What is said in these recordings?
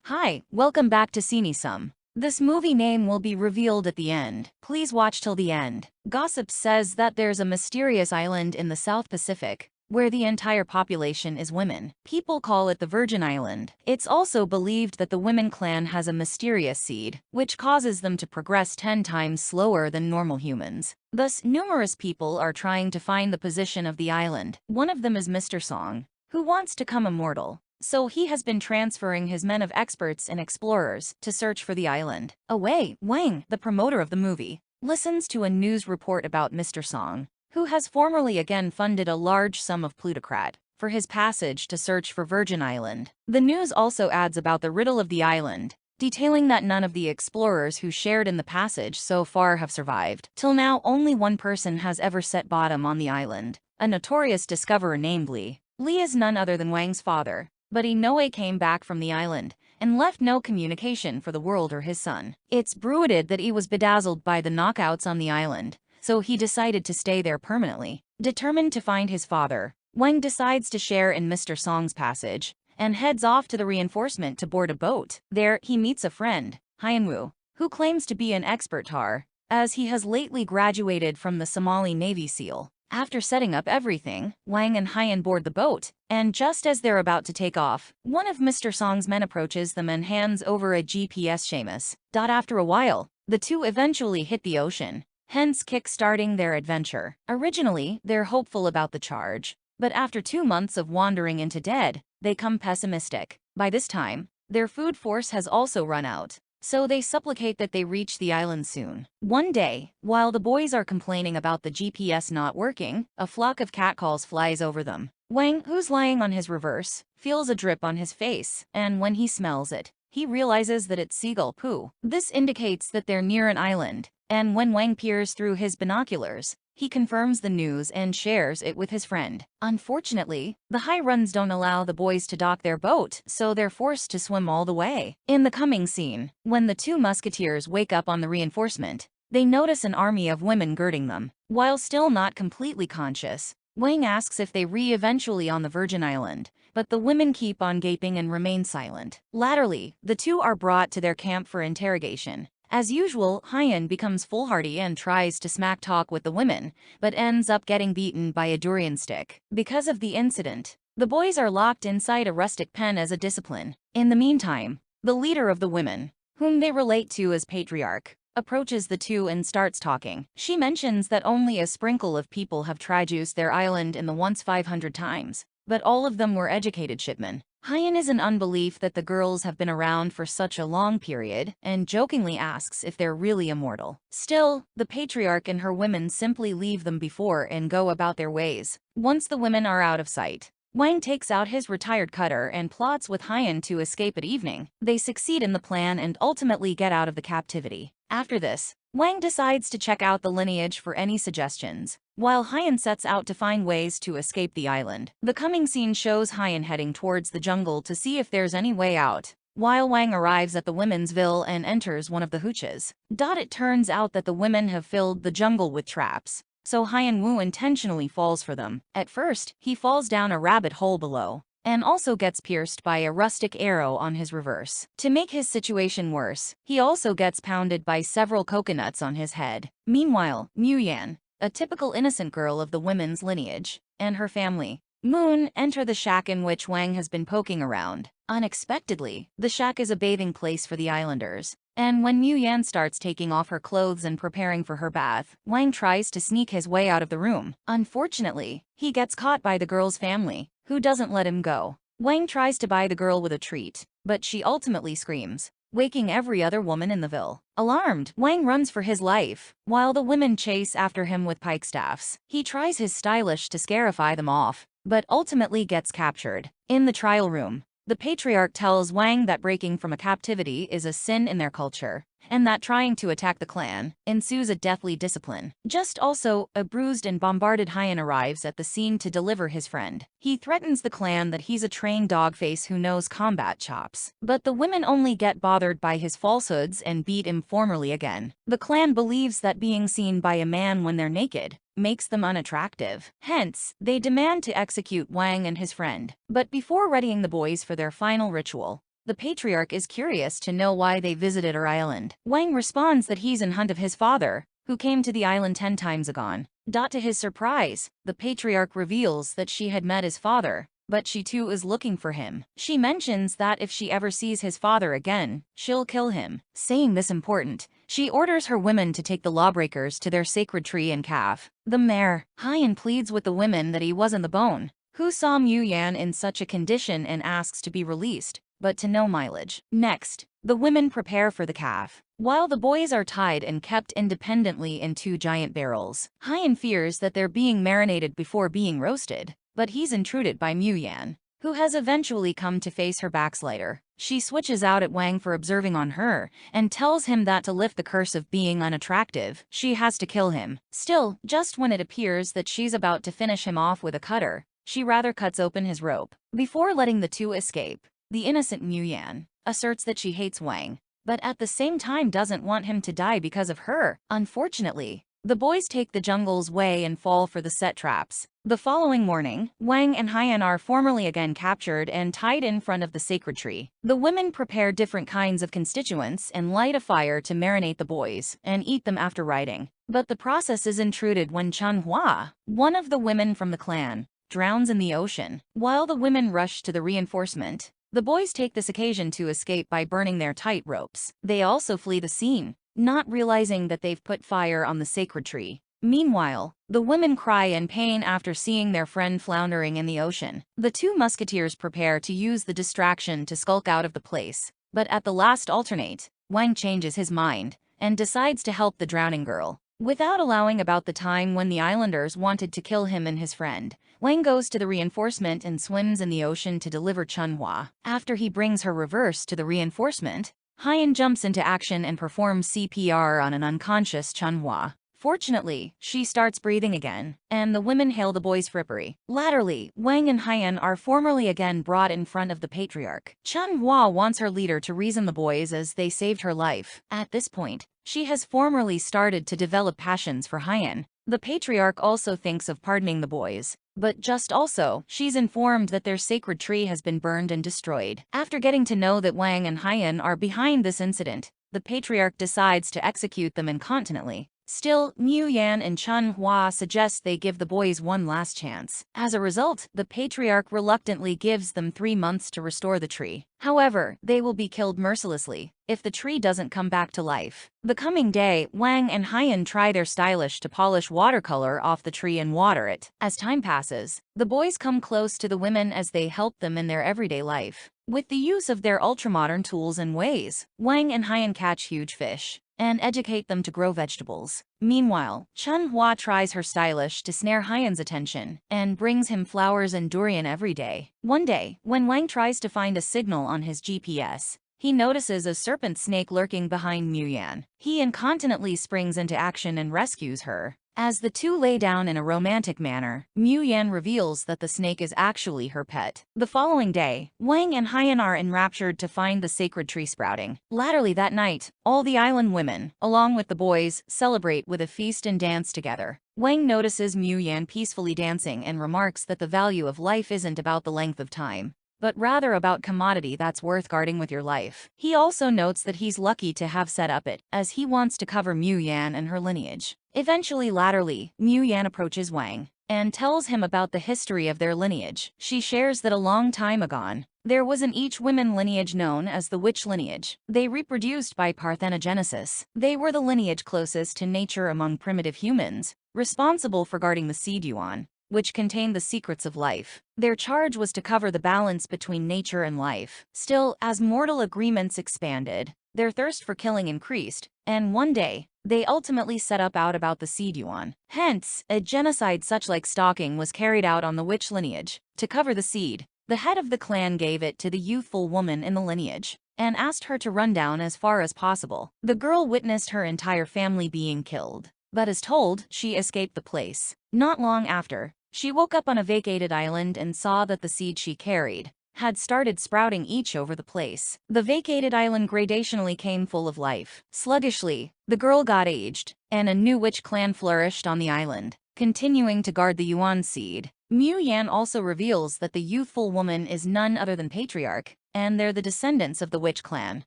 Hi, welcome back to Some. This movie name will be revealed at the end. Please watch till the end. Gossip says that there's a mysterious island in the South Pacific, where the entire population is women. People call it the Virgin Island. It's also believed that the women clan has a mysterious seed, which causes them to progress 10 times slower than normal humans. Thus, numerous people are trying to find the position of the island. One of them is Mr. Song, who wants to become immortal. So he has been transferring his men of experts and explorers to search for the island. Wang, the promoter of the movie, listens to a news report about Mr. Song, who has formerly again funded a large sum of plutocrat for his passage to search for Virgin Island. The news also adds about the riddle of the island, detailing that none of the explorers who shared in the passage so far have survived. Till now, only one person has ever set bottom on the island, a notorious discoverer named Lee. Lee is none other than Wang's father, but he no way came back from the island and left no communication for the world or his son. It's bruited that he was bedazzled by the knockouts on the island, so he decided to stay there permanently. Determined to find his father, Wang decides to share in Mr. Song's passage and heads off to the reinforcement to board a boat. There, he meets a friend, Wu, who claims to be an expert tar, as he has lately graduated from the Somali Navy SEAL. After setting up everything, Wang and Hyan board the boat, and just as they're about to take off, one of Mr. Song's men approaches them and hands over a GPS Seamus. After a while, the two eventually hit the ocean, hence kick-starting their adventure. Originally, they're hopeful about the charge, but after 2 months of wandering into dead, they come pessimistic. By this time, their food force has also run out, so they supplicate that they reach the island soon. One day, while the boys are complaining about the GPS not working, a flock of catcalls flies over them. Wang, who's lying on his reverse, feels a drip on his face, and when he smells it, he realizes that it's seagull poo. This indicates that they're near an island, and when Wang peers through his binoculars, he confirms the news and shares it with his friend. Unfortunately, the high runs don't allow the boys to dock their boat, so they're forced to swim all the way. In the coming scene, when the two musketeers wake up on the reinforcement, they notice an army of women girding them. While still not completely conscious, Wang asks if they eventually on the Virgin Island, but the women keep on gaping and remain silent. Latterly, the two are brought to their camp for interrogation. As usual, Hyan becomes foolhardy and tries to smack talk with the women, but ends up getting beaten by a durian stick. Because of the incident, the boys are locked inside a rustic pen as a discipline. In the meantime, the leader of the women, whom they relate to as Patriarch, approaches the two and starts talking. She mentions that only a sprinkle of people have traduced their island in the once 500 times, but all of them were educated shipmen. Hyan is in unbelief that the girls have been around for such a long period and jokingly asks if they're really immortal. Still, the Patriarch and her women simply leave them before and go about their ways. Once the women are out of sight, Wang takes out his retired cutter and plots with Hyan to escape at evening. They succeed in the plan and ultimately get out of the captivity. After this, Wang decides to check out the lineage for any suggestions, while Hyan sets out to find ways to escape the island. The coming scene shows Hyan heading towards the jungle to see if there's any way out, while Wang arrives at the women's ville and enters one of the hooches. It turns out that the women have filled the jungle with traps, so Wu intentionally falls for them. At first, he falls down a rabbit hole below, and also gets pierced by a rustic arrow on his reverse. To make his situation worse, he also gets pounded by several coconuts on his head. Meanwhile, Yan, a typical innocent girl of the women's lineage, and her family, Moon, enter the shack in which Wang has been poking around. Unexpectedly, the shack is a bathing place for the islanders, and when Yan starts taking off her clothes and preparing for her bath, Wang tries to sneak his way out of the room. Unfortunately, he gets caught by the girl's family, who doesn't let him go. Wang tries to buy the girl with a treat, but she ultimately screams, waking every other woman in the ville. Alarmed, Wang runs for his life, while the women chase after him with pike staffs. He tries his stylish to scarify them off, but ultimately gets captured. In the trial room, the Patriarch tells Wang that breaking from a captivity is a sin in their culture, and that trying to attack the clan ensues a deathly discipline. Just also, a bruised and bombarded Hyan arrives at the scene to deliver his friend. He threatens the clan that he's a trained dogface who knows combat chops, but the women only get bothered by his falsehoods and beat him formally again. The clan believes that being seen by a man when they're naked makes them unattractive. Hence, they demand to execute Wang and his friend. But before readying the boys for their final ritual, The patriarch is curious to know why they visited her island. Wang responds that he's in hunt of his father, who came to the island 10 times agone. To his surprise, the patriarch reveals that she had met his father, but she too is looking for him. She mentions that if she ever sees his father again, she'll kill him. Saying this important, she orders her women to take the lawbreakers to their sacred tree and calf. The mayor, Hyan, pleads with the women that he wasn't the bone, who saw Mu Yan in such a condition, and asks to be released, but to no mileage. Next, the women prepare for the calf, while the boys are tied and kept independently in 2 giant barrels. Hyan fears that they're being marinated before being roasted, but he's intruded by Mu Yan, who has eventually come to face her backslider. She switches out at Wang for observing on her, and tells him that to lift the curse of being unattractive, she has to kill him. Still, just when it appears that she's about to finish him off with a cutter, she rather cuts open his rope. Before letting the two escape, the innocent Mu Yan asserts that she hates Wang, but at the same time doesn't want him to die because of her. Unfortunately, the boys take the jungle's way and fall for the set traps. The following morning, Wang and Hyan are formally again captured and tied in front of the sacred tree. The women prepare different kinds of constituents and light a fire to marinate the boys and eat them after riding. But the process is intruded when Chun Hua, one of the women from the clan, drowns in the ocean. While the women rush to the reinforcement, the boys take this occasion to escape by burning their tight ropes. They also flee the scene, not realizing that they've put fire on the sacred tree. Meanwhile, the women cry in pain after seeing their friend floundering in the ocean. The 2 musketeers prepare to use the distraction to skulk out of the place, but at the last alternate, Wang changes his mind and decides to help the drowning girl. Without allowing about the time when the islanders wanted to kill him and his friend, Wang goes to the reinforcement and swims in the ocean to deliver Chun Hua. After he brings her reverse to the reinforcement, Hyan jumps into action and performs CPR on an unconscious Chun Hua. Fortunately, she starts breathing again, and the women hail the boys' frippery. Latterly, Wang and Hyan are formally again brought in front of the patriarch. Chun Hua wants her leader to reason the boys as they saved her life. At this point, she has formally started to develop passions for Hyan. The patriarch also thinks of pardoning the boys, but just also, she's informed that their sacred tree has been burned and destroyed. After getting to know that Wang and Hyan are behind this incident, the patriarch decides to execute them incontinently. Still, Mu Yan and Chun Hua suggest they give the boys one last chance. As a result, the patriarch reluctantly gives them 3 months to restore the tree. However, they will be killed mercilessly if the tree doesn't come back to life. The coming day, Wang and Hyan try their stylish to polish watercolor off the tree and water it. As time passes, the boys come close to the women as they help them in their everyday life. With the use of their ultramodern tools and ways, Wang and Hyan catch huge fish and educate them to grow vegetables. Meanwhile, Chun Hua tries her stylish to snare Hyan's attention and brings him flowers and durian every day. One day, when Wang tries to find a signal on his GPS, he notices a serpent snake lurking behind Mu Yan. He incontinently springs into action and rescues her. As the two lay down in a romantic manner, Mu Yan reveals that the snake is actually her pet. The following day, Wang and Hyan are enraptured to find the sacred tree sprouting. Latterly that night, all the island women, along with the boys, celebrate with a feast and dance together. Wang notices Mu Yan peacefully dancing and remarks that the value of life isn't about the length of time, but rather about commodity that's worth guarding with your life. He also notes that he's lucky to have set up it, as he wants to cover Mu Yan and her lineage. Eventually, latterly, Mu Yan approaches Wang and tells him about the history of their lineage. She shares that a long time ago, there was an each women lineage known as the witch lineage. They reproduced by parthenogenesis. They were the lineage closest to nature among primitive humans, responsible for guarding the seed yuan, which contained the secrets of life. Their charge was to cover the balance between nature and life. Still, as mortal agreements expanded, their thirst for killing increased, and one day, they ultimately set up out about the seed yuan. Hence, a genocide such like stalking was carried out on the witch lineage. To cover the seed, the head of the clan gave it to the youthful woman in the lineage and asked her to run down as far as possible. The girl witnessed her entire family being killed, but as told, she escaped the place. Not long after, she woke up on a vacated island and saw that the seed she carried had started sprouting each over the place. The vacated island gradationally came full of life. Sluggishly, the girl got aged, and a new witch clan flourished on the island, continuing to guard the yuan seed. Mu Yan also reveals that the youthful woman is none other than Patriarch, and they're the descendants of the witch clan.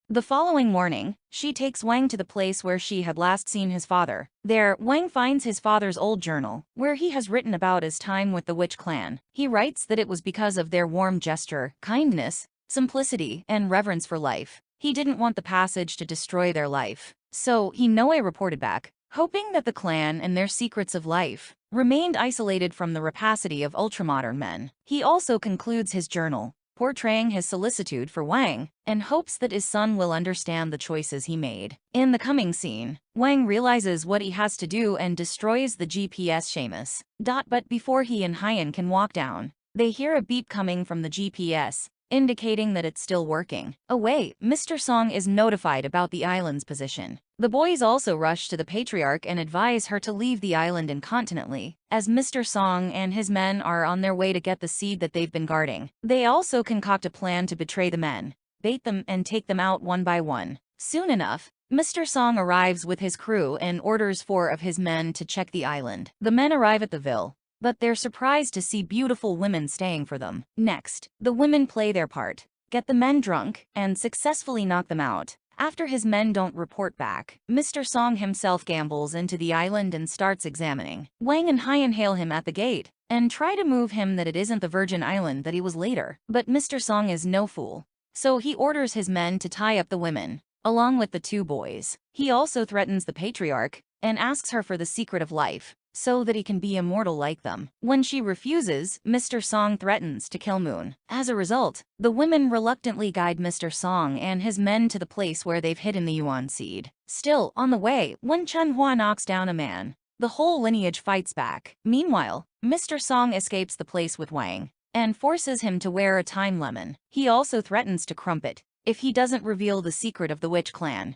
The following morning, she takes Wang to the place where she had last seen his father. There, Wang finds his father's old journal, where he has written about his time with the witch clan. He writes that it was because of their warm gesture, kindness, simplicity, and reverence for life. He didn't want the passage to destroy their life. So, he reported back, hoping that the clan and their secrets of life remained isolated from the rapacity of ultramodern men. He also concludes his journal, portraying his solicitude for Wang, and hopes that his son will understand the choices he made. In the coming scene, Wang realizes what he has to do and destroys the GPS Seamus. But before he and Hyan can walk down, they hear a beep coming from the GPS, indicating that it's still working. Away, Mr. Song is notified about the island's position. The boys also rush to the patriarch and advise her to leave the island incontinently, as Mr. Song and his men are on their way to get the seed that they've been guarding. They also concoct a plan to betray the men, bait them, and take them out one by one. Soon enough, Mr. Song arrives with his crew and orders 4 of his men to check the island. The men arrive at the ville, but they're surprised to see beautiful women staying for them. Next, the women play their part, get the men drunk, and successfully knock them out. After his men don't report back, Mr. Song himself gambles into the island and starts examining. Wang and Hyan hail him at the gate, and try to move him that it isn't the Virgin Island that he was later. But Mr. Song is no fool, so he orders his men to tie up the women, along with the 2 boys. He also threatens the patriarch, and asks her for the secret of life, so that he can be immortal like them. When she refuses, Mr. Song threatens to kill Moon. As a result, the women reluctantly guide Mr. Song and his men to the place where they've hidden the Yuan seed. Still, on the way, when Chen Hua knocks down a man, the whole lineage fights back. Meanwhile, Mr. Song escapes the place with Wang, and forces him to wear a time lemon. He also threatens to Crumpet if he doesn't reveal the secret of the witch clan.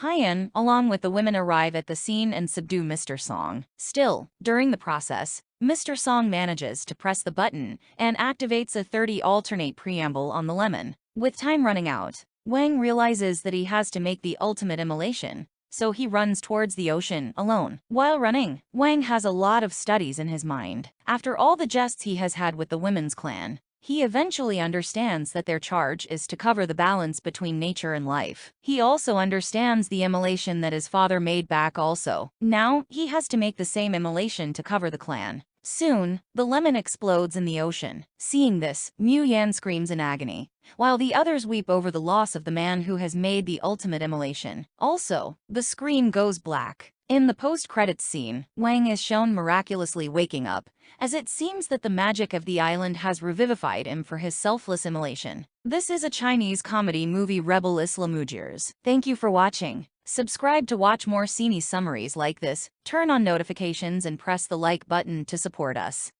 Hyan, along with the women, arrive at the scene and subdue Mr. Song. Still, during the process, Mr. Song manages to press the button and activates a 30 alternate preamble on the lemon. With time running out, Wang realizes that he has to make the ultimate immolation, so he runs towards the ocean alone. While running, Wang has a lot of studies in his mind. After all the jests he has had with the women's clan, he eventually understands that their charge is to cover the balance between nature and life. He also understands the immolation that his father made back also. Now, he has to make the same immolation to cover the clan. Soon, the lemon explodes in the ocean. Seeing this, Mu Yan screams in agony, while the others weep over the loss of the man who has made the ultimate immolation. Also, the screen goes black. In the post-credits scene, Wang is shown miraculously waking up, as it seems that the magic of the island has revivified him for his selfless immolation. This is a Chinese comedy movie Rebel Islamujirs. Thank you for watching. Subscribe to watch more cine summaries like this, turn on notifications and press the like button to support us.